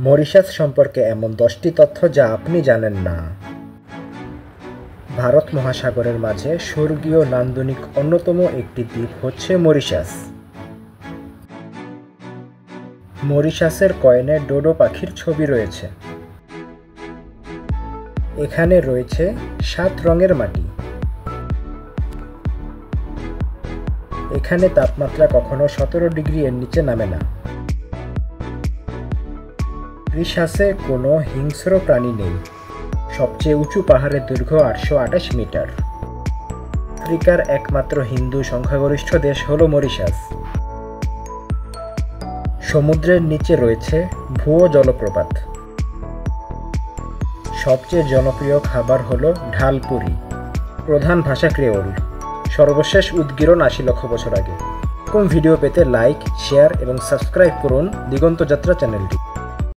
Mauritius সম্পর্কে এমন 10টি তথ্য যা আপনি জানেন না। ভারত মহাসাগরের মাঝে স্বর্গীয় নান্দনিক অন্যতম একটি দ্বীপ হচ্ছে মরিশাস। মরিশাসের কয়েনে ডোডো পাখির ছবি রয়েছে। এখানে রয়েছে 7 রঙের মাটি। এখানে তাপমাত্রা কখনো 17 ডিগ্রি এর নিচে নামে না। মরিশাসে কোনো হিংস্র প্রাণী নেই। সবচেয়ে উঁচু পাহাড়ের দৈর্ঘ্য 828 মিটার। আফ্রিকার একমাত্র হিন্দু সংখ্যাগরিষ্ঠ দেশ হল মরিশাস। সমুদ্রের নিচে রয়েছে ভুয়ো জলপ্রপাত। সবচেয়ে জনপ্রিয় খাবার হল ঢালপুরি। প্রধান ভাষা ক্রেওল। সর্বশেষ উদগীরণ 80 লক্ষ বছর আগে। এরকম ভিডিও পেতে লাইক, শেয়ার এবং সাবস্ক্রাইব করুন দিগন্ত যাত্রা চ্যানেলটি।